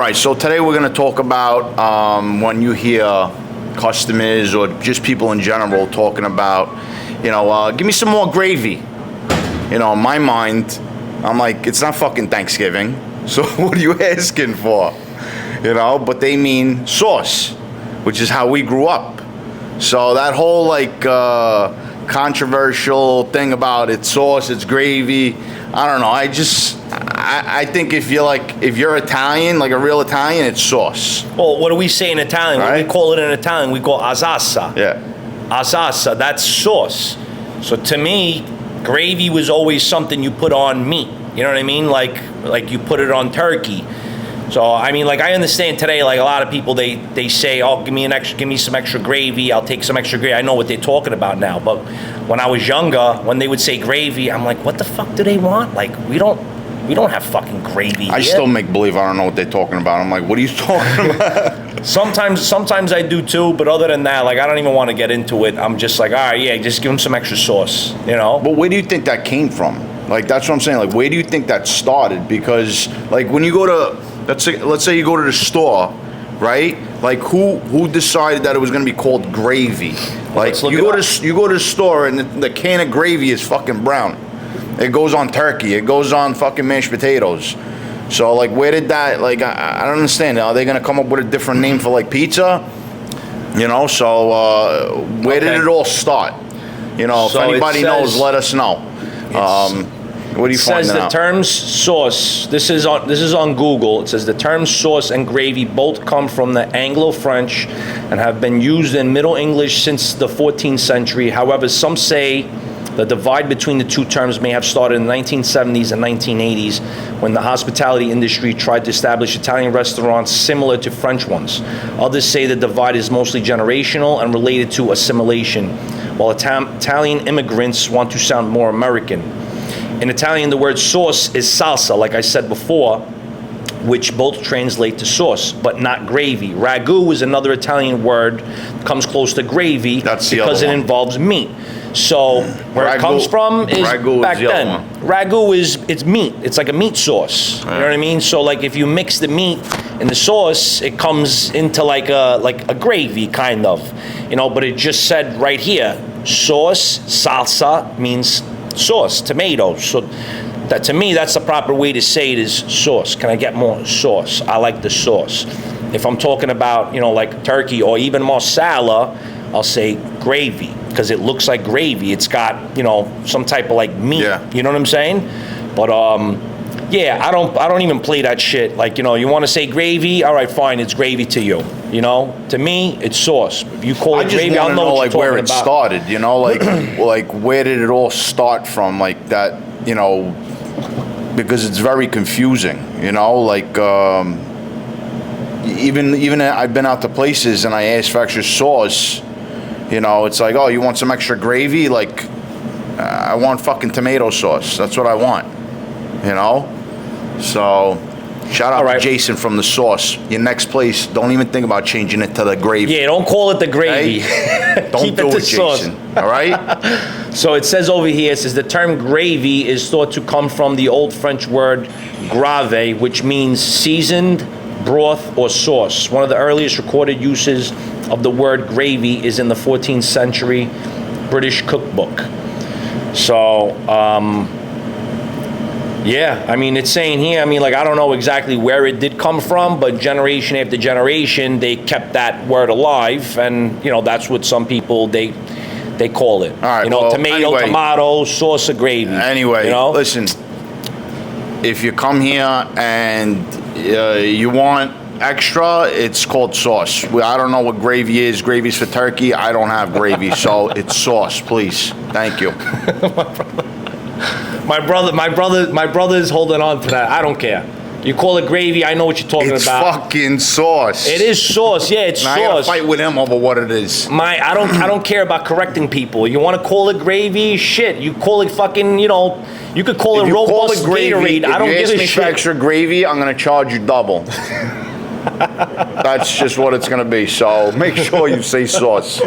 right, so today we're going to talk about when you hear customers or just people in general talking about, give me some more gravy. In my mind, I'm like, it's not fucking Thanksgiving, so what are you asking for? But they mean sauce, which is how we grew up. So that whole controversial thing about it's sauce, it's gravy, I don't know. I think if you're Italian, like a real Italian, it's sauce. Well, what do we say in Italian? Right? What we call it in Italian, we call azassa. Yeah. Azassa, that's sauce. So to me, gravy was always something you put on meat. You know what I mean? Like you put it on turkey. So I mean, I understand today, a lot of people they say, "Oh, give me some extra gravy. I'll take some extra gravy." I know what they're talking about now. But when I was younger, when they would say gravy, I'm like, "What the fuck do they want? We don't have fucking gravy." I still make believe I don't know what they're talking about. I'm like, "What are you talking about?" Sometimes I do too, but other than that, I don't even want to get into it. I'm just like, all right, yeah, just give them some extra sauce, But where do you think that came from? That's what I'm saying. Where do you think that started? Because when you go to let's say you go to the store, right? Who decided that it was going to be called gravy? You go to the store and the can of gravy is fucking brown. It goes on turkey. It goes on fucking mashed potatoes. So where did that I don't understand. Are they going to come up with a different name for pizza? So where did it all start? If anybody knows, let us know. What do you find out? It says the terms sauce. This is on Google. It says the terms sauce and gravy both come from the Anglo-French and have been used in Middle English since the 14th century. However, some say the divide between the two terms may have started in the 1970s and 1980s when the hospitality industry tried to establish Italian restaurants similar to French ones. Others say the divide is mostly generational and related to assimilation, while Italian immigrants want to sound more American. In Italian, the word sauce is salsa, like I said before, which both translate to sauce, but not gravy. Ragu is another Italian word, comes close to gravy because it involves meat. So where it comes from is back then. Ragu it's meat. It's like a meat sauce. You know what I mean? So if you mix the meat and the sauce, it comes into like a gravy kind of, But it just said right here, sauce, salsa means sauce, tomatoes. So that to me, that's the proper way to say it is sauce. Can I get more sauce? I like the sauce. If I'm talking about turkey or even marsala, I'll say gravy because it looks like gravy. It's got some type of meat. Yeah. You know what I'm saying? But yeah, I don't even play that shit. You want to say gravy? All right, fine, it's gravy to you. To me, it's sauce. If you call it gravy, I'll know what you're where it about. started. Where did it all start from? That. Because it's very confusing. Even I've been out to places and I ask for extra sauce. It's like, oh, you want some extra gravy? I want fucking tomato sauce. That's what I want. So, shout out to Jason from the sauce. Your next place, don't even think about changing it to the gravy. Yeah, don't call it the gravy. Hey? Don't do it, Jason. All right? So it says over here, it says the term gravy is thought to come from the old French word grave, which means seasoned broth or sauce. One of the earliest recorded uses of the word gravy is in the 14th century British cookbook. So, yeah, I mean, it's saying here, I don't know exactly where it did come from, but generation after generation, they kept that word alive, and, that's what some people, they call it. All right, tomato, sauce of gravy. Anyway, listen, if you come here and you want extra, it's called sauce. I don't know what gravy is. Gravy's for turkey. I don't have gravy, so it's sauce, please. Thank you. My brother is holding on to that. I don't care. You call it gravy, I know what you're talking about. It's fucking sauce. It is sauce, yeah, it's sauce. I gotta fight with him over what it is. I don't care about correcting people. You want to call it gravy? Shit. You call it fucking, you could call it robust Gatorade. I don't give a shit. If you ask me for extra gravy, I'm gonna charge you double. That's just what it's gonna be. So make sure you say sauce.